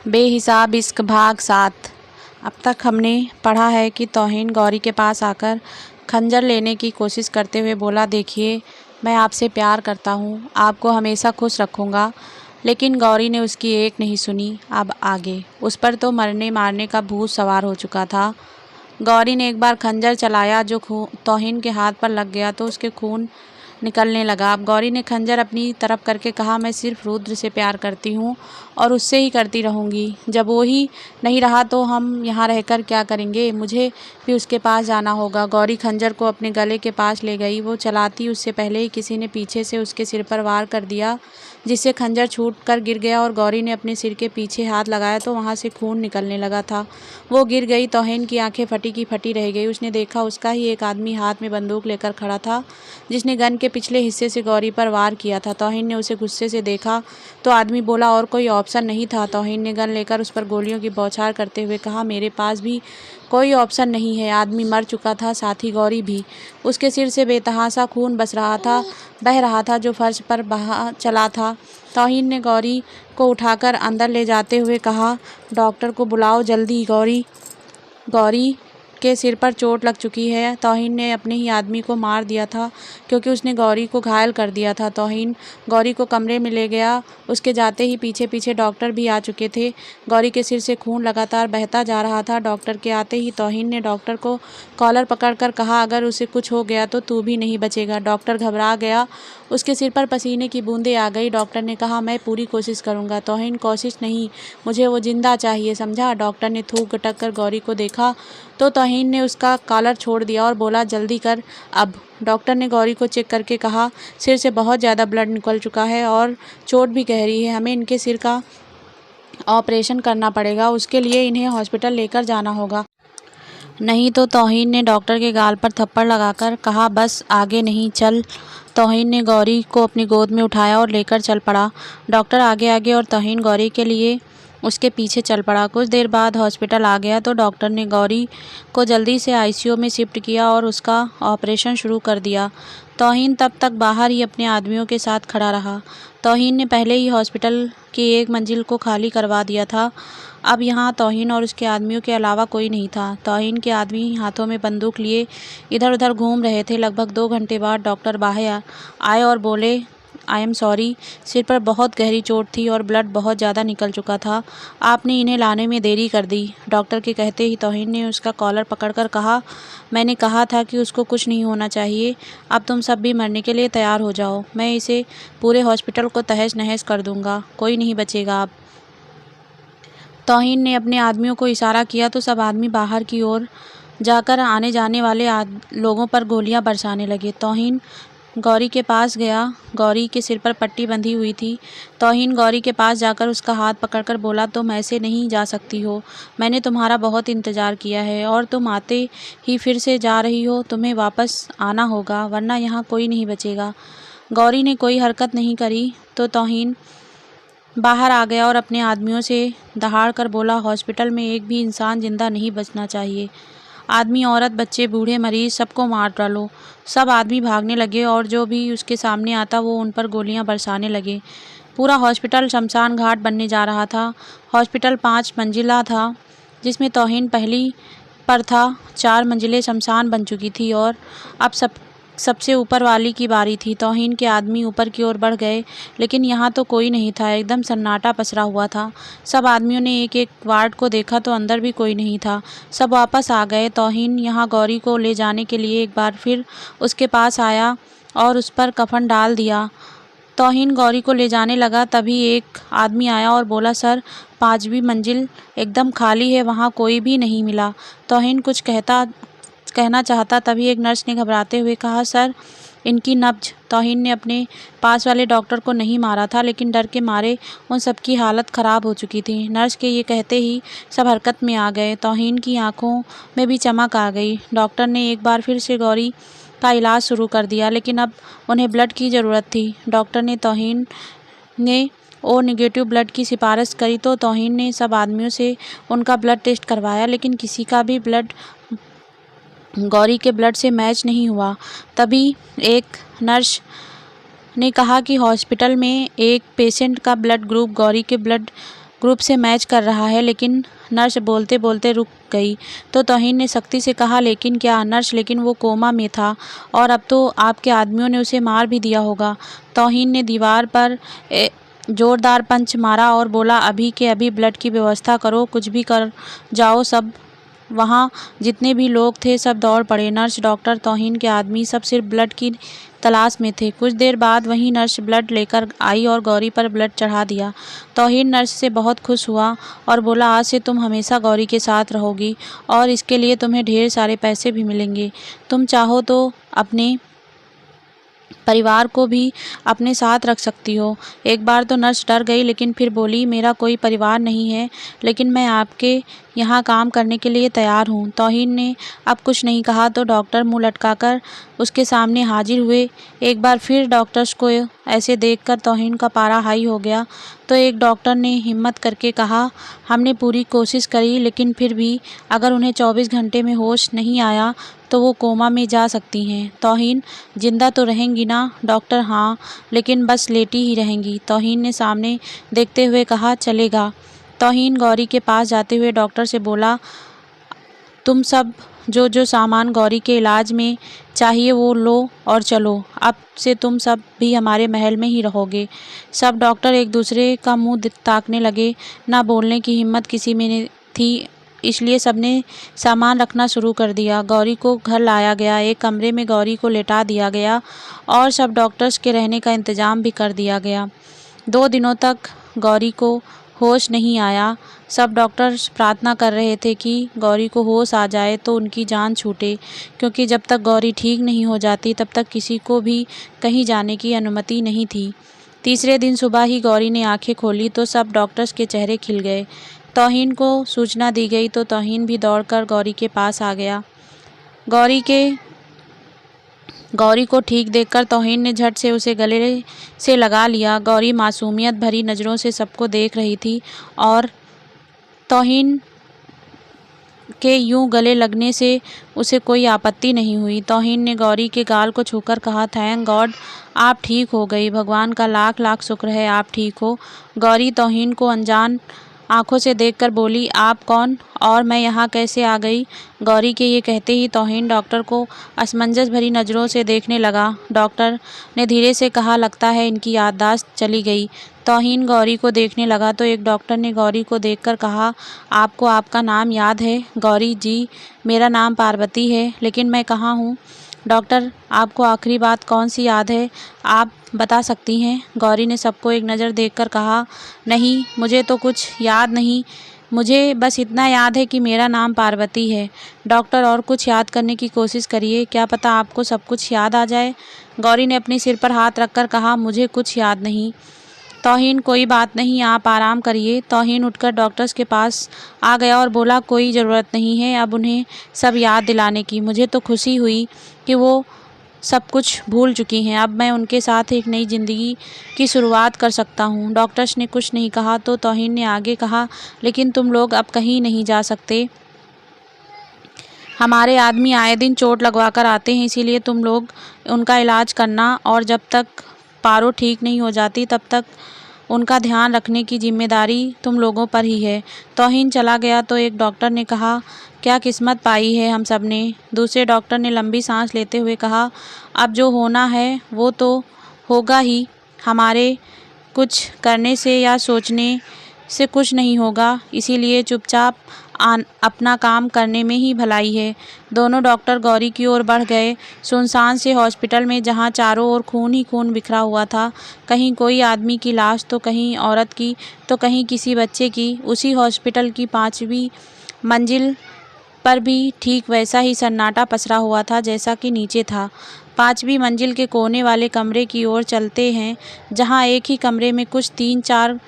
बेहिसाब इश्क भाग 7। अब तक हमने पढ़ा है कि तौहीन गौरी के पास आकर खंजर लेने की कोशिश करते हुए बोला, देखिए मैं आपसे प्यार करता हूँ, आपको हमेशा खुश रखूँगा। लेकिन गौरी ने उसकी एक नहीं सुनी। अब आगे उस पर तो मरने मारने का भूत सवार हो चुका था। गौरी ने एक बार खंजर चलाया जो तौहीन के हाथ पर लग गया तो उसके खून निकलने लगा। अब गौरी ने खंजर अपनी तरफ करके कहा, मैं सिर्फ रुद्र से प्यार करती हूँ और उससे ही करती रहूँगी। जब वो ही नहीं रहा तो हम यहाँ रहकर क्या करेंगे? मुझे भी उसके पास जाना होगा। गौरी खंजर को अपने गले के पास ले गई। वो चलाती उससे पहले ही किसी ने पीछे से उसके सिर पर वार कर दिया, जिससे खंजर छूट कर गिर गया और गौरी ने अपने सिर के पीछे हाथ लगाया तो वहाँ से खून निकलने लगा था। वो गिर गई। तौहीन की आंखें फटी की फटी रह गई। उसने देखा उसका ही एक आदमी हाथ में बंदूक लेकर खड़ा था, जिसने गन के पिछले हिस्से से गौरी पर वार किया था। तौहीन ने उसे गुस्से से देखा तो आदमी बोला, और कोई ऑप्शन नहीं था? तौहीन ने गन लेकर उस पर गोलियों की बौछार करते हुए कहा, मेरे पास भी कोई ऑप्शन नहीं है। आदमी मर चुका था, साथ ही गौरी भी। उसके सिर से बेतहासा खून बह रहा था जो फर्श पर बहा चला था। तौहीन ने गौरी को उठाकर अंदर ले जाते हुए कहा, डॉक्टर को बुलाओ जल्दी। गौरी के सिर पर चोट लग चुकी है। तौहीन ने अपने ही आदमी को मार दिया था क्योंकि उसने गौरी को घायल कर दिया था। तौहीन गौरी को कमरे में ले गया। उसके जाते ही पीछे पीछे डॉक्टर भी आ चुके थे। गौरी के सिर से खून लगातार बहता जा रहा था। डॉक्टर के आते ही तौहीन ने डॉक्टर को कॉलर पकड़कर कहा, अगर उसे कुछ हो गया तो तू भी नहीं बचेगा। डॉक्टर घबरा गया। उसके सिर पर पसीने की बूंदें आ गई। डॉक्टर ने कहा, मैं पूरी कोशिश करूंगा। तौहीन, कोशिश नहीं, मुझे वो जिंदा चाहिए, समझा? डॉक्टर ने थूक गटक कर गौरी को देखा तो तौहीन ने उसका कॉलर छोड़ दिया और बोला, जल्दी कर अब। डॉक्टर ने गौरी को चेक करके कहा, सिर से बहुत ज़्यादा ब्लड निकल चुका है और चोट भी गहरी है। हमें इनके सिर का ऑपरेशन करना पड़ेगा। उसके लिए इन्हें हॉस्पिटल लेकर जाना होगा, नहीं तो। तौहीन ने डॉक्टर के गाल पर थप्पड़ लगाकर कहा, बस आगे नहीं, चल। तौहीन ने गौरी को अपनी गोद में उठाया और लेकर चल पड़ा। डॉक्टर आगे आगे और तौहीन गौरी के लिए उसके पीछे चल पड़ा। कुछ देर बाद हॉस्पिटल आ गया तो डॉक्टर ने गौरी को जल्दी से आईसीयू में शिफ्ट किया और उसका ऑपरेशन शुरू कर दिया। तौहीन तब तक बाहर ही अपने आदमियों के साथ खड़ा रहा। तौहीन ने पहले ही हॉस्पिटल की एक मंजिल को खाली करवा दिया था। अब यहाँ तौहीन और उसके आदमियों के अलावा कोई नहीं था। तौहीन के आदमी हाथों में बंदूक लिए इधर उधर घूम रहे थे। लगभग 2 घंटे बाद डॉक्टर बाहर आए और बोले, आई एम सॉरी, सिर पर बहुत गहरी चोट थी और ब्लड बहुत ज़्यादा निकल चुका था। आपने इन्हें लाने में देरी कर दी। डॉक्टर के कहते ही तौहीन ने उसका कॉलर पकड़कर कहा, मैंने कहा था कि उसको कुछ नहीं होना चाहिए। अब तुम सब भी मरने के लिए तैयार हो जाओ। मैं इसे पूरे हॉस्पिटल को तहस नहस कर दूंगा, कोई नहीं बचेगा अब। तौहीन ने अपने आदमियों को इशारा किया तो सब आदमी बाहर की ओर जाकर आने जाने वाले लोगों पर गोलियां बरसाने लगे। तौहीन गौरी के पास गया। गौरी के सिर पर पट्टी बंधी हुई थी। तौहीन गौरी के पास जाकर उसका हाथ पकड़कर बोला, तुम ऐसे नहीं जा सकती हो। मैंने तुम्हारा बहुत इंतज़ार किया है और तुम आते ही फिर से जा रही हो। तुम्हें वापस आना होगा वरना यहाँ कोई नहीं बचेगा। गौरी ने कोई हरकत नहीं करी तो तौहीन बाहर आ गया और अपने आदमियों से दहाड़ कर बोला, हॉस्पिटल में एक भी इंसान जिंदा नहीं बचना चाहिए। आदमी, औरत, बच्चे, बूढ़े, मरीज, सबको मार डालो। सब आदमी भागने लगे और जो भी उसके सामने आता वो उन पर गोलियां बरसाने लगे। पूरा हॉस्पिटल शमशान घाट बनने जा रहा था। हॉस्पिटल 5 मंजिला था, जिसमें तौहीन पहली पर था। 4 मंजिलें शमशान बन चुकी थी और अब सबसे ऊपर वाली की बारी थी। तौहीन के आदमी ऊपर की ओर बढ़ गए, लेकिन यहाँ तो कोई नहीं था। एकदम सन्नाटा पसरा हुआ था। सब आदमियों ने एक एक वार्ड को देखा तो अंदर भी कोई नहीं था। सब वापस आ गए। तौहीन यहाँ गौरी को ले जाने के लिए एक बार फिर उसके पास आया और उस पर कफन डाल दिया। तौहीन गौरी को ले जाने लगा, तभी एक आदमी आया और बोला, सर 5वीं मंजिल एकदम खाली है, वहाँ कोई भी नहीं मिला। तौहीन कुछ कहना चाहता, तभी एक नर्स ने घबराते हुए कहा, सर इनकी नब्ज। तौहीन ने अपने पास वाले डॉक्टर को नहीं मारा था, लेकिन डर के मारे उन सब की हालत ख़राब हो चुकी थी। नर्स के ये कहते ही सब हरकत में आ गए। तौहीन की आंखों में भी चमक आ गई। डॉक्टर ने एक बार फिर से गौरी का इलाज शुरू कर दिया, लेकिन अब उन्हें ब्लड की ज़रूरत थी। डॉक्टर ने तौहीन ने ओ नेगेटिव ब्लड की सिफारिश करी तो तौहीन ने सब आदमियों से उनका ब्लड टेस्ट करवाया, लेकिन किसी का भी ब्लड गौरी के ब्लड से मैच नहीं हुआ। तभी एक नर्स ने कहा कि हॉस्पिटल में एक पेशेंट का ब्लड ग्रुप गौरी के ब्लड ग्रुप से मैच कर रहा है। लेकिन नर्स बोलते बोलते रुक गई तो तौहीन ने सख्ती से कहा, लेकिन क्या नर्स? लेकिन वो कोमा में था और अब तो आपके आदमियों ने उसे मार भी दिया होगा। तौहीन ने दीवार पर जोरदार पंच मारा और बोला, अभी के अभी ब्लड की व्यवस्था करो, कुछ भी कर जाओ। सब वहाँ जितने भी लोग थे सब दौड़ पड़े। नर्स, डॉक्टर, तौहीन के आदमी सब सिर्फ ब्लड की तलाश में थे। कुछ देर बाद वही नर्स ब्लड लेकर आई और गौरी पर ब्लड चढ़ा दिया। तौहीन नर्स से बहुत खुश हुआ और बोला, आज से तुम हमेशा गौरी के साथ रहोगी और इसके लिए तुम्हें ढेर सारे पैसे भी मिलेंगे। तुम चाहो तो अपने परिवार को भी अपने साथ रख सकती हो। एक बार तो नर्स डर गई, लेकिन फिर बोली, मेरा कोई परिवार नहीं है, लेकिन मैं आपके यहाँ काम करने के लिए तैयार हूँ। तौहीन ने अब कुछ नहीं कहा तो डॉक्टर मुंह लटकाकर उसके सामने हाजिर हुए। एक बार फिर डॉक्टर्स को ऐसे देखकर तौहीन का पारा हाई हो गया तो एक डॉक्टर ने हिम्मत करके कहा, हमने पूरी कोशिश करी, लेकिन फिर भी अगर उन्हें 24 घंटे में होश नहीं आया तो वो कोमा में जा सकती हैं। तौहीन, जिंदा तो रहेंगी ना? डॉक्टर, हाँ, लेकिन बस लेटी ही रहेंगी। तौहीन ने सामने देखते हुए कहा, चलेगा। तौहीन गौरी के पास जाते हुए डॉक्टर से बोला, तुम सब जो सामान गौरी के इलाज में चाहिए वो लो और चलो। अब से तुम सब भी हमारे महल में ही रहोगे। सब डॉक्टर एक दूसरे का मुंह ताकने लगे। ना बोलने की हिम्मत किसी में नहीं थी, इसलिए सबने सामान रखना शुरू कर दिया। गौरी को घर लाया गया, एक कमरे में गौरी को लेटा दिया गया और सब डॉक्टर्स के रहने का इंतज़ाम भी कर दिया गया। 2 दिनों तक गौरी को होश नहीं आया। सब डॉक्टर्स प्रार्थना कर रहे थे कि गौरी को होश आ जाए तो उनकी जान छूटे, क्योंकि जब तक गौरी ठीक नहीं हो जाती तब तक किसी को भी कहीं जाने की अनुमति नहीं थी। तीसरे दिन सुबह ही गौरी ने आंखें खोली तो सब डॉक्टर्स के चेहरे खिल गए। तौहीन को सूचना दी गई तो तौहीन भी दौड़कर गौरी के पास आ गया। गौरी को ठीक देखकर तौहीन ने झट से उसे गले से लगा लिया। गौरी मासूमियत भरी नज़रों से सबको देख रही थी और तौहीन के यूं गले लगने से उसे कोई आपत्ति नहीं हुई। तौहीन ने गौरी के गाल को छूकर कहा, थैंक गॉड, आप ठीक हो गई। भगवान का लाख लाख शुक्र है आप ठीक हो। गौरी तौहीन को अनजान आंखों से देखकर बोली, आप कौन और मैं यहाँ कैसे आ गई? गौरी के ये कहते ही तौहीन डॉक्टर को असमंजस भरी नज़रों से देखने लगा। डॉक्टर ने धीरे से कहा, लगता है इनकी याददाश्त चली गई। तौहीन गौरी को देखने लगा तो एक डॉक्टर ने गौरी को देखकर कहा, आपको आपका नाम याद है? गौरी, जी, मेरा नाम पार्वती है, लेकिन मैं कहाँ हूँ? डॉक्टर, आपको आखिरी बात कौन सी याद है, आप बता सकती हैं? गौरी ने सबको एक नज़र देखकर कहा, नहीं, मुझे तो कुछ याद नहीं, मुझे बस इतना याद है कि मेरा नाम पार्वती है। डॉक्टर, और कुछ याद करने की कोशिश करिए, क्या पता आपको सब कुछ याद आ जाए। गौरी ने अपने सिर पर हाथ रखकर कहा, मुझे कुछ याद नहीं। तौहीन, कोई बात नहीं, आप आराम करिए। तौहीन उठकर डॉक्टर्स के पास आ गया और बोला, कोई ज़रूरत नहीं है अब उन्हें सब याद दिलाने की। मुझे तो खुशी हुई कि वो सब कुछ भूल चुकी हैं। अब मैं उनके साथ एक नई ज़िंदगी की शुरुआत कर सकता हूँ। डॉक्टर्स ने कुछ नहीं कहा तो तौहीन ने आगे कहा, लेकिन तुम लोग अब कहीं नहीं जा सकते। हमारे आदमी आए दिन चोट लगवा कर आते हैं, इसीलिए तुम लोग उनका इलाज करना और जब तक पारो ठीक नहीं हो जाती तब तक उनका ध्यान रखने की जिम्मेदारी तुम लोगों पर ही है। तौहीन चला गया तो एक डॉक्टर ने कहा, क्या किस्मत पाई है हम सब ने। दूसरे डॉक्टर ने लंबी सांस लेते हुए कहा, अब जो होना है वो तो होगा ही, हमारे कुछ करने से या सोचने से कुछ नहीं होगा, इसीलिए चुपचाप अपना काम करने में ही भलाई है। दोनों डॉक्टर गौरी की ओर बढ़ गए। सुनसान से हॉस्पिटल में जहां चारों ओर खून ही खून बिखरा हुआ था, कहीं कोई आदमी की लाश तो कहीं औरत की तो कहीं किसी बच्चे की। उसी हॉस्पिटल की 5वीं मंजिल पर भी ठीक वैसा ही सन्नाटा पसरा हुआ था जैसा कि नीचे था। 5वीं मंजिल के कोने वाले कमरे की ओर चलते हैं, जहां एक ही कमरे में कुछ 3-4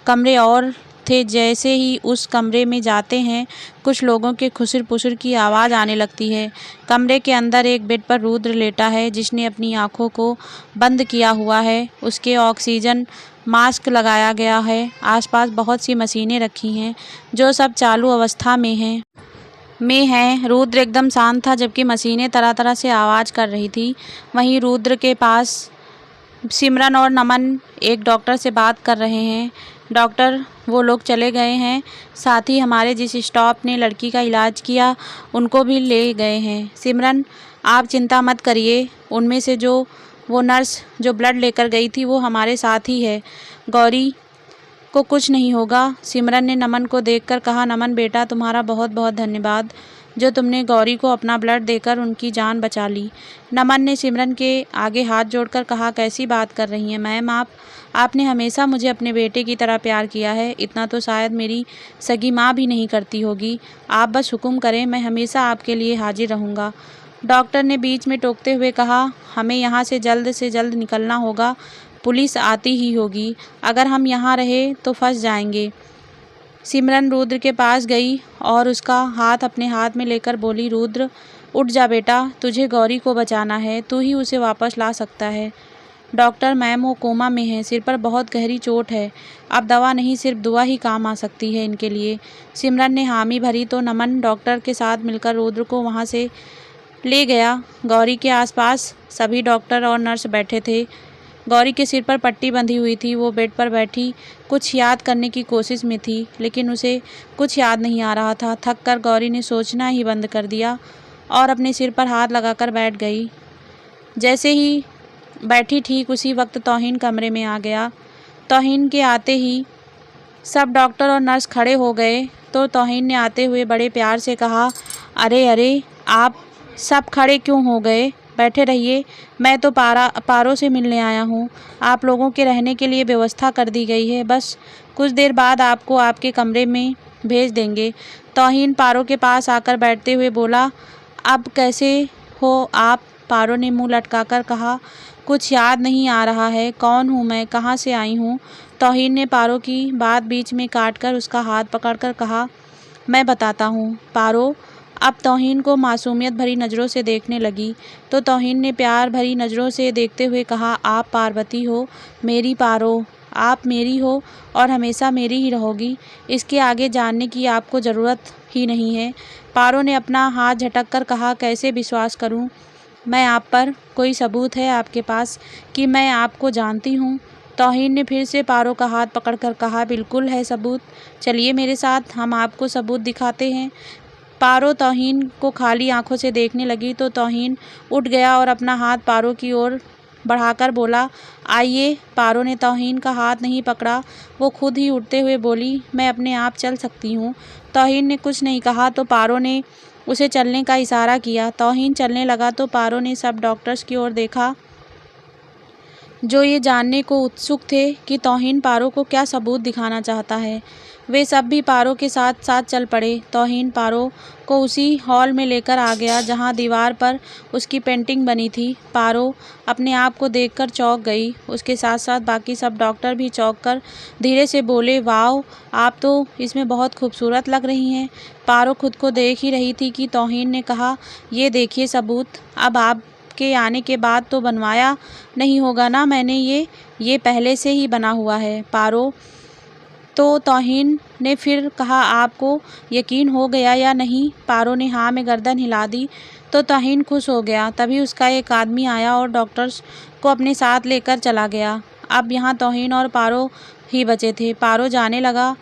कमरे और थे। जैसे ही उस कमरे में जाते हैं, कुछ लोगों के खुसर-पुसर की आवाज़ आने लगती है। कमरे के अंदर एक बेड पर रुद्र लेटा है, जिसने अपनी आँखों को बंद किया हुआ है। उसके ऑक्सीजन मास्क लगाया गया है। आसपास बहुत सी मशीनें रखी हैं, जो सब चालू अवस्था में हैं। रुद्र एकदम शांत था, जबकि मशीनें तरह तरह से आवाज़ कर रही थी। वहीं रुद्र के पास सिमरन और नमन एक डॉक्टर से बात कर रहे हैं। डॉक्टर वो लोग चले गए हैं, साथ ही हमारे जिस स्टाफ ने लड़की का इलाज किया उनको भी ले गए हैं। सिमरन, आप चिंता मत करिए, उनमें से वो नर्स जो ब्लड लेकर गई थी वो हमारे साथ ही है। गौरी को कुछ नहीं होगा। सिमरन ने नमन को देखकर कहा, नमन बेटा, तुम्हारा बहुत बहुत धन्यवाद जो तुमने गौरी को अपना ब्लड देकर उनकी जान बचा ली। नमन ने सिमरन के आगे हाथ जोड़कर कहा, कैसी बात कर रही हैं मैम आप? आपने हमेशा मुझे अपने बेटे की तरह प्यार किया है, इतना तो शायद मेरी सगी माँ भी नहीं करती होगी। आप बस हुक्म करें, मैं हमेशा आपके लिए हाजिर रहूँगा। डॉक्टर ने बीच में टोकते हुए कहा, हमें यहाँ से जल्द निकलना होगा, पुलिस आती ही होगी। अगर हम यहाँ रहे तो फंस जाएंगे। सिमरन रुद्र के पास गई और उसका हाथ अपने हाथ में लेकर बोली, रुद्र उठ जा बेटा, तुझे गौरी को बचाना है, तू ही उसे वापस ला सकता है। डॉक्टर, मैम वो कोमा में है, सिर पर बहुत गहरी चोट है, अब दवा नहीं सिर्फ दुआ ही काम आ सकती है इनके लिए। सिमरन ने हामी भरी तो नमन डॉक्टर के साथ मिलकर रुद्र को वहाँ से ले गया। गौरी के आसपास सभी डॉक्टर और नर्स बैठे थे। गौरी के सिर पर पट्टी बंधी हुई थी। वो बेड पर बैठी कुछ याद करने की कोशिश में थी, लेकिन उसे कुछ याद नहीं आ रहा था। थक कर गौरी ने सोचना ही बंद कर दिया और अपने सिर पर हाथ लगाकर बैठ गई। जैसे ही बैठी ठीक उसी वक्त तौहीन कमरे में आ गया। तौहीन के आते ही सब डॉक्टर और नर्स खड़े हो गए तो तौहीन ने आते हुए बड़े प्यार से कहा, अरे अरे, आप सब खड़े क्यों हो गए? बैठे रहिए, मैं तो पारो से मिलने आया हूँ। आप लोगों के रहने के लिए व्यवस्था कर दी गई है, बस कुछ देर बाद आपको आपके कमरे में भेज देंगे। तौहीन पारो के पास आकर बैठते हुए बोला, अब कैसे हो आप? पारो ने मुंह लटकाकर कहा, कुछ याद नहीं आ रहा है, कौन हूँ मैं, कहाँ से आई हूँ? तौहीन ने पारो की बात बीच में काटकर उसका हाथ पकड़कर कहा, मैं बताता हूँ। पारो अब तौहीन को मासूमियत भरी नज़रों से देखने लगी तो तौहीन ने प्यार भरी नज़रों से देखते हुए कहा, आप पार्वती हो मेरी पारो, आप मेरी हो और हमेशा मेरी ही रहोगी। इसके आगे जानने की आपको ज़रूरत ही नहीं है। पारो ने अपना हाथ झटक कर कहा, कैसे विश्वास करूं मैं आप पर? कोई सबूत है आपके पास कि मैं आपको जानती हूं? तौहीन ने फिर से पारो का हाथ पकड़कर कहा, बिल्कुल है सबूत, चलिए मेरे साथ, हम आपको सबूत दिखाते हैं। पारो तौहीन को खाली आंखों से देखने लगी तो तौहीन उठ गया और अपना हाथ पारो की ओर बढ़ाकर बोला, आइए। पारो ने तौहीन का हाथ नहीं पकड़ा, वो खुद ही उठते हुए बोली, मैं अपने आप चल सकती हूँ। तौहीन ने कुछ नहीं कहा तो पारो ने उसे चलने का इशारा किया। तौहीन चलने लगा तो पारो ने सब डॉक्टर्स की ओर देखा जो ये जानने को उत्सुक थे कि तौहीन पारो को क्या सबूत दिखाना चाहता है। वे सब भी पारो के साथ साथ चल पड़े। तौहीन पारो को उसी हॉल में लेकर आ गया जहां दीवार पर उसकी पेंटिंग बनी थी। पारो अपने आप को देखकर चौंक गई। उसके साथ साथ बाकी सब डॉक्टर भी चौंक कर धीरे से बोले, वाओ, आप तो इसमें बहुत खूबसूरत लग रही हैं। पारो खुद को देख ही रही थी कि तौहीन ने कहा, ये देखिए सबूत, अब आप के आने के बाद तो बनवाया नहीं होगा ना मैंने, ये पहले से ही बना हुआ है। पारो तो तौहीन ने फिर कहा, आपको यकीन हो गया या नहीं? पारो ने हाँ में गर्दन हिला दी तो तौहीन खुश हो गया। तभी उसका एक आदमी आया और डॉक्टर्स को अपने साथ लेकर चला गया। अब यहाँ तौहीन और पारो ही बचे थे। पारो जाने लगा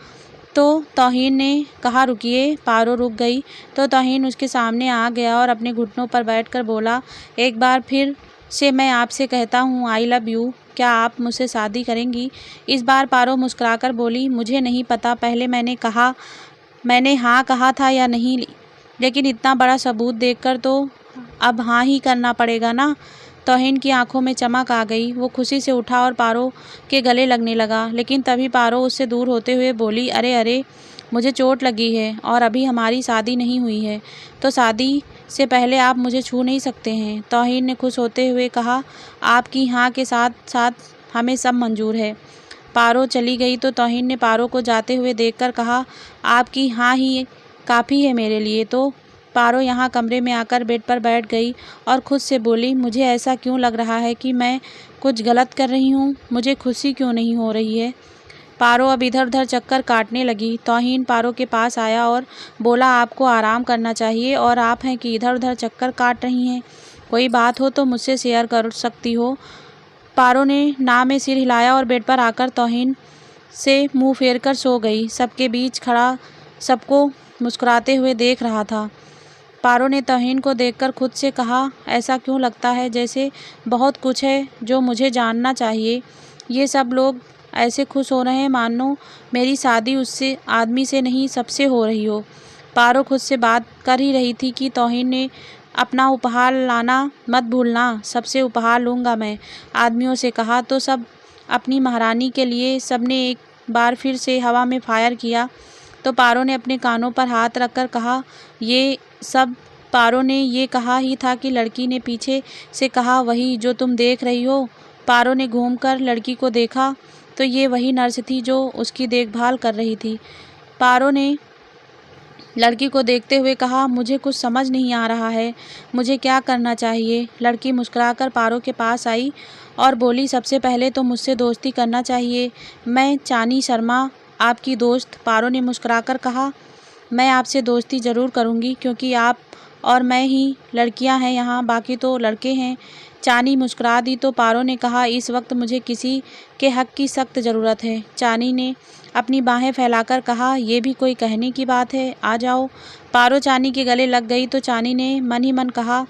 तो तौहीन ने कहा, रुकिए। पारो रुक गई तो तौहीन उसके सामने आ गया और अपने घुटनों पर बैठकर बोला, एक बार फिर से मैं आपसे कहता हूँ, आई लव यू, क्या आप मुझसे शादी करेंगी? इस बार पारो मुस्कुराकर बोली, मुझे नहीं पता पहले मैंने हाँ कहा था या नहीं, लेकिन इतना बड़ा सबूत देखकर तो अब हाँ ही करना पड़ेगा ना। तौहीन की आंखों में चमक आ गई। वो खुशी से उठा और पारो के गले लगने लगा, लेकिन तभी पारो उससे दूर होते हुए बोली, अरे अरे, मुझे चोट लगी है और अभी हमारी शादी नहीं हुई है, तो शादी से पहले आप मुझे छू नहीं सकते हैं। तौहीन ने खुश होते हुए कहा, आपकी हाँ के साथ साथ हमें सब मंजूर है। पारो चली गई तो तौहीन ने पारो को जाते हुए देखकर कहा, आपकी हाँ ही काफ़ी है मेरे लिए तो। पारो यहाँ कमरे में आकर बेड पर बैठ गई और खुद से बोली, मुझे ऐसा क्यों लग रहा है कि मैं कुछ गलत कर रही हूँ, मुझे खुशी क्यों नहीं हो रही है। पारो अब इधर उधर चक्कर काटने लगी। तौहीन पारो के पास आया और बोला, आपको आराम करना चाहिए और आप हैं कि इधर उधर चक्कर काट रही हैं, कोई बात हो तो मुझसे शेयर कर सकती हो। पारो ने ना में सिर हिलाया और बेड पर आकर तौहीन से मुंह फेरकर सो गई। सबके बीच खड़ा सबको मुस्कुराते हुए देख रहा था। पारो ने तौहीन को देखकर खुद से कहा, ऐसा क्यों लगता है जैसे बहुत कुछ है जो मुझे जानना चाहिए। ये सब लोग ऐसे खुश हो रहे हैं मानो मेरी शादी उससे आदमी से नहीं सबसे हो रही हो। पारो खुद से बात कर ही रही थी कि तौहीन ने अपना उपहार लाना मत भूलना, सबसे उपहार लूँगा मैं, आदमियों से कहा तो सब अपनी महारानी के लिए सबने एक बार फिर से हवा में फायर किया। तो पारो ने अपने कानों पर हाथ रखकर कहा, ये सब पारो ने ये कहा ही था कि लड़की ने पीछे से कहा, वही जो तुम देख रही हो। पारो ने घूमकर लड़की को देखा तो ये वही नर्स थी जो उसकी देखभाल कर रही थी। पारो ने लड़की को देखते हुए कहा, मुझे कुछ समझ नहीं आ रहा है, मुझे क्या करना चाहिए। लड़की मुस्कुराकर पारो के पास आई और बोली, सबसे पहले तो मुझसे दोस्ती करना चाहिए। मैं चानी शर्मा आपकी दोस्त। पारो ने मुस्कुराकर कहा, मैं आपसे दोस्ती ज़रूर करूँगी क्योंकि आप और मैं ही लड़कियां हैं यहाँ, बाकी तो लड़के हैं। चानी मुस्कुरा दी तो पारो ने कहा, इस वक्त मुझे किसी के हक की सख्त ज़रूरत है। चानी ने अपनी बाहें फैलाकर कहा, यह भी कोई कहने की बात है, आ जाओ। पारो चानी के गले लग गई तो चानी ने मन ही मन कहा,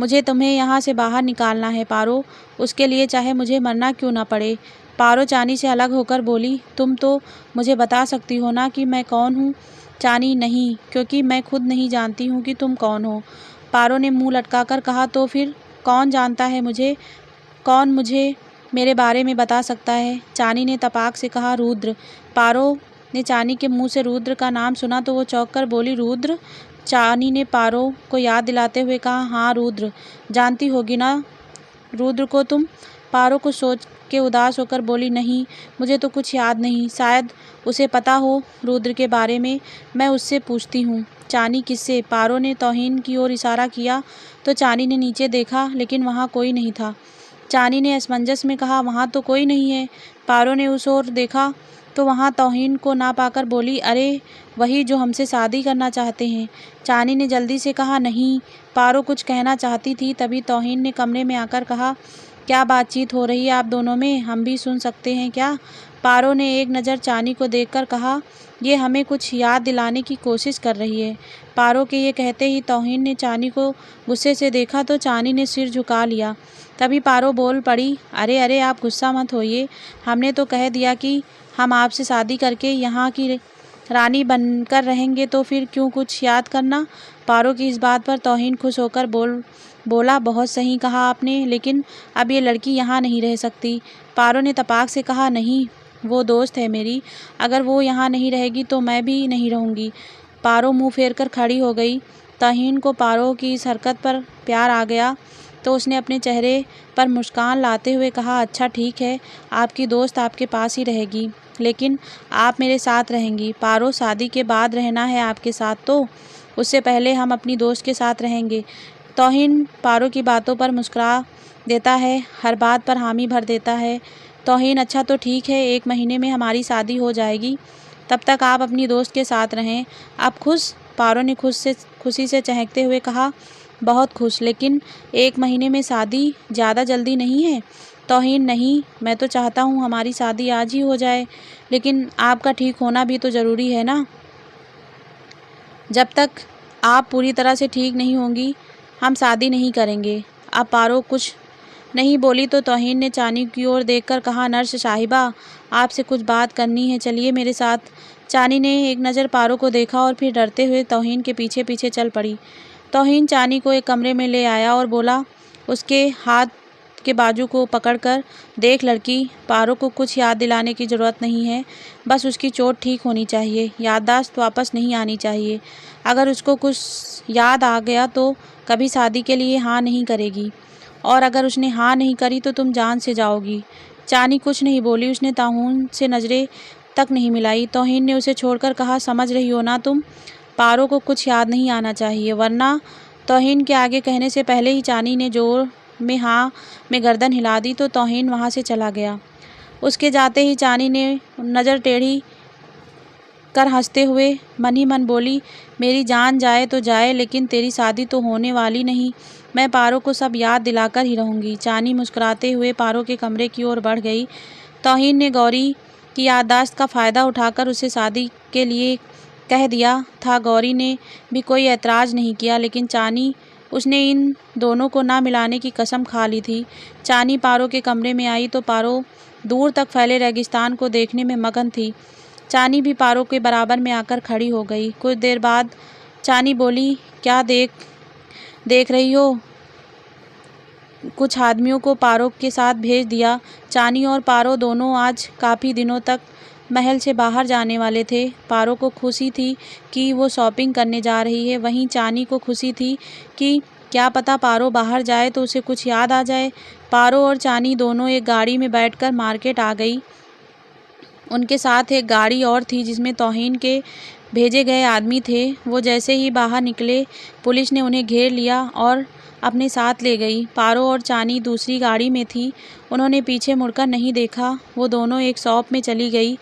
मुझे तुम्हें यहाँ से बाहर निकालना है पारो, उसके लिए चाहे मुझे मरना क्यों ना पड़े। पारो चानी से अलग होकर बोली, तुम तो मुझे बता सकती हो ना कि मैं कौन हूँ। चानी, नहीं, क्योंकि मैं खुद नहीं जानती हूँ कि तुम कौन हो। पारो ने मुंह लटकाकर कहा, तो फिर कौन जानता है मुझे, कौन मुझे मेरे बारे में बता सकता है। चानी ने तपाक से कहा, रुद्र। पारो ने चानी के मुंह से रुद्र का नाम सुना तो वो चौंक कर बोली, रुद्र। चानी ने पारो को याद दिलाते हुए कहा, हाँ रुद्र, जानती होगी ना रुद्र को तुम। पारो को सोच के उदास होकर बोली, नहीं, मुझे तो कुछ याद नहीं, शायद उसे पता हो रुद्र के बारे में, मैं उससे पूछती हूँ। चानी, किससे। पारो ने तौहीन की ओर इशारा किया तो चानी ने नीचे देखा लेकिन वहाँ कोई नहीं था। चानी ने असमंजस में कहा, वहाँ तो कोई नहीं है। पारो ने उस ओर देखा तो वहाँ तौहीन को ना पाकर बोली, अरे वही जो हमसे शादी करना चाहते हैं। चानी ने जल्दी से कहा, नहीं। पारो कुछ कहना चाहती थी तभी तौहीन ने कमरे में आकर कहा, क्या बातचीत हो रही है आप दोनों में, हम भी सुन सकते हैं क्या। पारो ने एक नज़र चानी को देखकर कहा, ये हमें कुछ याद दिलाने की कोशिश कर रही है। पारो के ये कहते ही तौहीन ने चानी को गुस्से से देखा तो चानी ने सिर झुका लिया। तभी पारो बोल पड़ी, अरे अरे आप गुस्सा मत होइए, हमने तो कह दिया कि हम आपसे शादी करके यहाँ की रानी बनकर रहेंगे, तो फिर क्यों कुछ याद करना। पारो की इस बात पर तौहीन खुश होकर बोला, बहुत सही कहा आपने, लेकिन अब ये लड़की यहाँ नहीं रह सकती। पारो ने तपाक से कहा, नहीं, वो दोस्त है मेरी, अगर वो यहाँ नहीं रहेगी तो मैं भी नहीं रहूँगी। पारो मुंह फेरकर खड़ी हो गई। तौहीन को पारो की इस हरकत पर प्यार आ गया तो उसने अपने चेहरे पर मुस्कान लाते हुए कहा, अच्छा ठीक है, आपकी दोस्त आपके पास ही रहेगी, लेकिन आप मेरे साथ रहेंगी। पारो, शादी के बाद रहना है आपके साथ, तो उससे पहले हम अपनी दोस्त के साथ रहेंगे। तौहीन पारो की बातों पर मुस्कुरा देता है, हर बात पर हामी भर देता है। तौहीन, अच्छा तो ठीक है, 1 महीने में हमारी शादी हो जाएगी, तब तक आप अपनी दोस्त के साथ रहें। आप खुश। पारो ने खुशी से चहकते हुए कहा, बहुत खुश, लेकिन 1 महीने में शादी ज़्यादा जल्दी नहीं है। तौहीन, नहीं, मैं तो चाहता हूँ हमारी शादी आज ही हो जाए, लेकिन आपका ठीक होना भी तो ज़रूरी है ना। जब तक आप पूरी तरह से ठीक नहीं होंगी हम शादी नहीं करेंगे। अब पारो कुछ नहीं बोली तो तौहीन ने चानी की ओर देखकर कहा, नर्स साहिबा, आपसे कुछ बात करनी है, चलिए मेरे साथ। चानी ने एक नज़र पारो को देखा और फिर डरते हुए तौहीन के पीछे पीछे चल पड़ी। तौहीन चानी को एक कमरे में ले आया और बोला, उसके हाथ के बाजू को पकड़कर, देख लड़की, पारो को कुछ याद दिलाने की ज़रूरत नहीं है, बस उसकी चोट ठीक होनी चाहिए, याददाश्त वापस नहीं आनी चाहिए। अगर उसको कुछ याद आ गया तो कभी शादी के लिए हाँ नहीं करेगी, और अगर उसने हाँ नहीं करी तो तुम जान से जाओगी। चानी कुछ नहीं बोली, उसने तौहीन से नज़रें तक नहीं मिलाई। तौहीन ने उसे छोड़कर कहा, समझ रही हो ना तुम, पारो को कुछ याद नहीं आना चाहिए, वरना। तौहीन के आगे कहने से पहले ही चानी ने जोर में हाँ में गर्दन हिला दी तो तौहीन वहाँ से चला गया। उसके जाते ही चानी ने नज़र टेढ़ी कर हंसते हुए मन ही मन बोली, मेरी जान जाए तो जाए, लेकिन तेरी शादी तो होने वाली नहीं, मैं पारो को सब याद दिलाकर ही रहूँगी। चानी मुस्कुराते हुए पारो के कमरे की ओर बढ़ गई। तौहीन ने गौरी की याददाश्त का फ़ायदा उठाकर उसे शादी के लिए कह दिया था। गौरी ने भी कोई ऐतराज़ नहीं किया, लेकिन चानी, उसने इन दोनों को ना मिलाने की कसम खा ली थी। चानी पारो के कमरे में आई तो पारो दूर तक फैले रेगिस्तान को देखने में मगन थी। चानी भी पारो के बराबर में आकर खड़ी हो गई। कुछ देर बाद चानी बोली, क्या देख रही हो? कुछ आदमियों को पारो के साथ भेज दिया। चानी और पारो दोनों आज काफ़ी दिनों तक महल से बाहर जाने वाले थे। पारो को खुशी थी कि वो शॉपिंग करने जा रही है, वहीं चानी को खुशी थी कि क्या पता पारो बाहर जाए तो उसे कुछ याद आ जाए। पारो और चानी दोनों एक गाड़ी में बैठकर मार्केट आ गई। उनके साथ एक गाड़ी और थी जिसमें तौहीन के भेजे गए आदमी थे। वो जैसे ही बाहर निकले, पुलिस ने उन्हें घेर लिया और अपने साथ ले गई। पारो और चानी दूसरी गाड़ी में थी। उन्होंने पीछे मुड़कर नहीं देखा। वो दोनों एक शॉप में चली गई।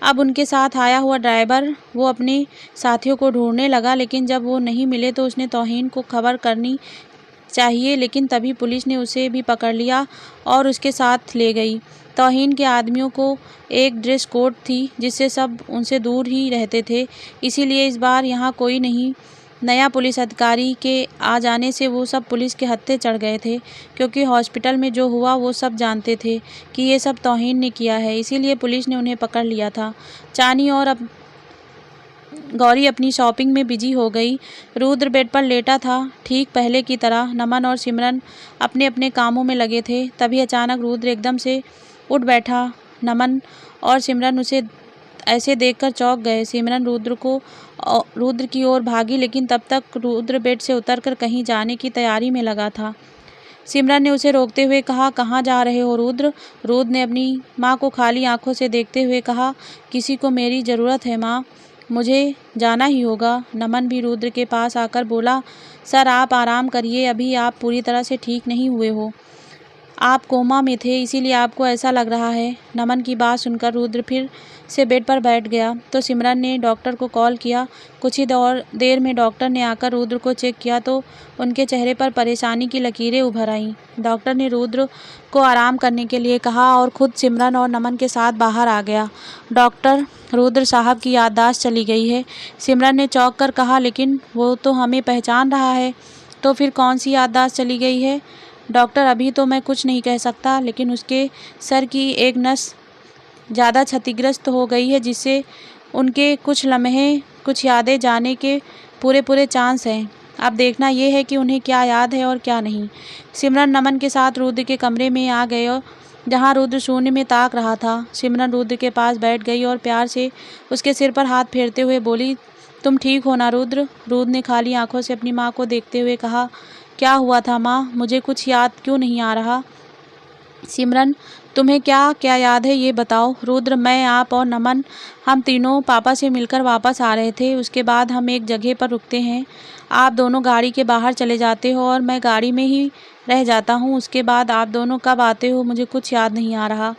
अब उनके साथ आया हुआ ड्राइवर वो अपने साथियों को ढूंढने लगा, लेकिन जब वो नहीं मिले तो उसने तौहीन को खबर करनी चाहिए, लेकिन तभी पुलिस ने उसे भी पकड़ लिया और उसके साथ ले गई। तौहीन के आदमियों को एक ड्रेस कोड थी जिससे सब उनसे दूर ही रहते थे, इसीलिए इस बार यहाँ कोई नहीं। नया पुलिस अधिकारी के आ जाने से वो सब पुलिस के हत्थे चढ़ गए थे, क्योंकि हॉस्पिटल में जो हुआ वो सब जानते थे कि ये सब तौहीन ने किया है, इसीलिए पुलिस ने उन्हें पकड़ लिया था। चानी और अब गौरी अपनी शॉपिंग में बिजी हो गई। रुद्र बेड पर लेटा था, ठीक पहले की तरह। नमन और सिमरन अपने अपने कामों में लगे थे। तभी अचानक रुद्र एकदम से उठ बैठा। नमन और सिमरन उसे ऐसे देखकर चौंक गए। सिमरन रुद्र की ओर भागी, लेकिन तब तक रुद्र बेड से उतरकर कहीं जाने की तैयारी में लगा था। सिमरन ने उसे रोकते हुए कहा, कहाँ जा रहे हो रुद्र? रुद्र ने अपनी माँ को खाली आंखों से देखते हुए कहा, किसी को मेरी ज़रूरत है माँ, मुझे जाना ही होगा। नमन भी रुद्र के पास आकर बोला, सर आप आराम करिए, अभी आप पूरी तरह से ठीक नहीं हुए हो। आप कोमा में थे, इसीलिए आपको ऐसा लग रहा है। नमन की बात सुनकर रुद्र फिर से बेड पर बैठ गया तो सिमरन ने डॉक्टर को कॉल किया। कुछ ही देर में डॉक्टर ने आकर रुद्र को चेक किया तो उनके चेहरे पर परेशानी की लकीरें उभर आईं। डॉक्टर ने रुद्र को आराम करने के लिए कहा और खुद सिमरन और नमन के साथ बाहर आ गया। डॉक्टर, रुद्र साहब की याददाश्त चली गई है। सिमरन ने चौंक कर कहा, लेकिन वो तो हमें पहचान रहा है। तो फिर कौन सी याददाश्त चली गई है? डॉक्टर, अभी तो मैं कुछ नहीं कह सकता, लेकिन उसके सर की एक नस ज़्यादा क्षतिग्रस्त हो गई है, जिससे उनके कुछ लम्हे, कुछ यादें जाने के पूरे चांस हैं। अब देखना ये है कि उन्हें क्या याद है और क्या नहीं। सिमरन नमन के साथ रुद्र के कमरे में आ गए और जहाँ रुद्र शून्य में ताक रहा था। सिमरन रुद्र के पास बैठ गई और प्यार से उसके सिर पर हाथ फेरते हुए बोली, तुम ठीक हो ना रुद्र? रुद्र ने खाली आंखों से अपनी माँ को देखते हुए कहा, क्या हुआ था माँ? मुझे कुछ याद क्यों नहीं आ रहा? सिमरन, तुम्हें क्या क्या याद है ये बताओ। रुद्र, मैं, आप और नमन, हम तीनों पापा से मिलकर वापस आ रहे थे। उसके बाद हम एक जगह पर रुकते हैं। आप दोनों गाड़ी के बाहर चले जाते हो और मैं गाड़ी में ही रह जाता हूँ। उसके बाद आप दोनों कब आते हो मुझे कुछ याद नहीं आ रहा।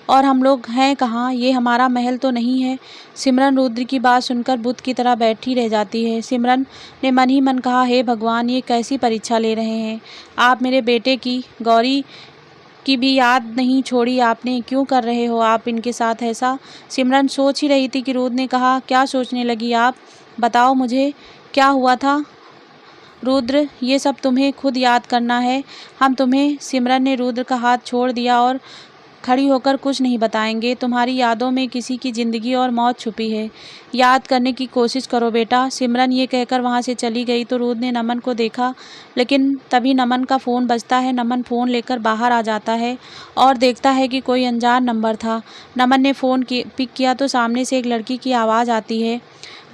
और हम लोग हैं कहाँ? ये हमारा महल तो नहीं है। सिमरन रुद्र की बात सुनकर बुत की तरह बैठी रह जाती है। सिमरन ने मन ही मन कहा, हे भगवान, ये कैसी परीक्षा ले रहे हैं आप मेरे बेटे की? गौरी की भी याद नहीं छोड़ी आपने, क्यों कर रहे हो आप इनके साथ ऐसा? सिमरन सोच ही रही थी कि रुद्र ने कहा, क्या सोचने लगी आप? बताओ मुझे, क्या हुआ था? रुद्र, ये सब तुम्हें खुद याद करना है, हम तुम्हें। सिमरन ने रुद्र का हाथ छोड़ दिया और खड़ी होकर, कुछ नहीं बताएंगे। तुम्हारी यादों में किसी की ज़िंदगी और मौत छुपी है, याद करने की कोशिश करो बेटा। सिमरन ये कहकर वहाँ से चली गई तो रुद्र ने नमन को देखा, लेकिन तभी नमन का फ़ोन बजता है। नमन फ़ोन लेकर बाहर आ जाता है और देखता है कि कोई अनजान नंबर था। नमन ने फ़ोन पिक किया तो सामने से एक लड़की की आवाज़ आती है।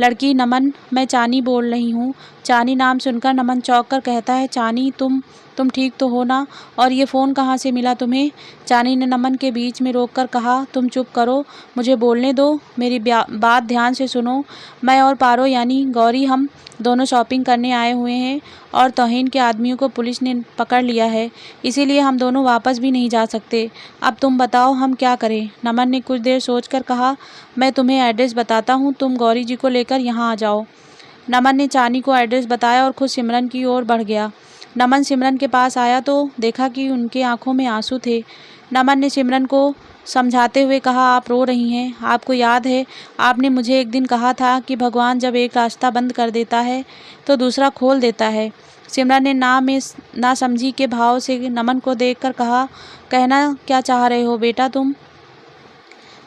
लड़की, नमन, मैं चानी बोल रही हूँ। चानी नाम सुनकर नमन चौंक कर कहता है, चानी, तुम ठीक तो हो ना? और ये फ़ोन कहाँ से मिला तुम्हें? चानी ने नमन के बीच में रोककर कहा, तुम चुप करो, मुझे बोलने दो, मेरी बात ध्यान से सुनो। मैं और पारो यानी गौरी, हम दोनों शॉपिंग करने आए हुए हैं और तौहीन के आदमियों को पुलिस ने पकड़ लिया है, इसीलिए हम दोनों वापस भी नहीं जा सकते। अब तुम बताओ हम क्या करें? नमन ने कुछ देर सोचकर कहा, मैं तुम्हें एड्रेस बताता हूँ, तुम गौरी जी को लेकर यहाँ आ जाओ। नमन ने चानी को एड्रेस बताया और खुद सिमरन की ओर बढ़ गया। नमन सिमरन के पास आया तो देखा कि उनके आंखों में आंसू थे। नमन ने सिमरन को समझाते हुए कहा, आप रो रही हैं। आपको याद है आपने मुझे एक दिन कहा था कि भगवान जब एक रास्ता बंद कर देता है तो दूसरा खोल देता है। सिमरन ने नासमझी के भाव से नमन को देखकर कहा, कहना क्या चाह रहे हो बेटा तुम?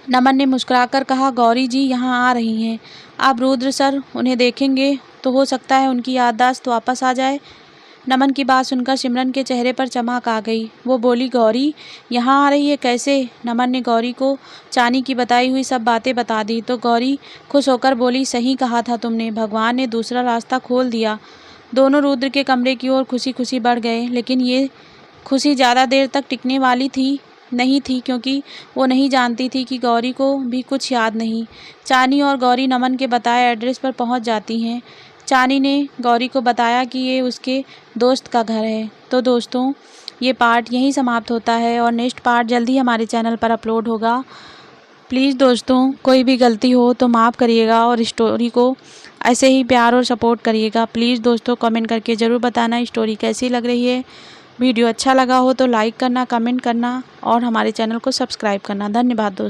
नमन ने मुस्कुराकर कहा, गौरी जी यहाँ आ रही हैं। आप रुद्र सर उन्हें देखेंगे तो हो सकता है उनकी याददाश्त वापस आ जाए। नमन की बात सुनकर सिमरन के चेहरे पर चमक आ गई। वो बोली, गौरी यहाँ आ रही है कैसे? नमन ने गौरी को चानी की बताई हुई सब बातें बता दी तो गौरी खुश होकर बोली, सही कहा था तुमने, भगवान ने दूसरा रास्ता खोल दिया। दोनों रुद्र के कमरे की ओर खुशी खुशी बढ़ गए, लेकिन ये खुशी ज़्यादा देर तक टिकने वाली नहीं थी, क्योंकि वो नहीं जानती थी कि गौरी को भी कुछ याद नहीं। चानी और गौरी नमन के बताए एड्रेस पर पहुंच जाती हैं। चानी ने गौरी को बताया कि ये उसके दोस्त का घर है। तो दोस्तों, ये पार्ट यहीं समाप्त होता है और नेक्स्ट पार्ट जल्दी हमारे चैनल पर अपलोड होगा। प्लीज़ दोस्तों, कोई भी गलती हो तो माफ़ करिएगा और स्टोरी को ऐसे ही प्यार और सपोर्ट करिएगा। प्लीज़ दोस्तों, कमेंट करके ज़रूर बताना स्टोरी कैसी लग रही है। वीडियो अच्छा लगा हो तो लाइक करना, कमेंट करना और हमारे चैनल को सब्सक्राइब करना। धन्यवाद दोस्तों।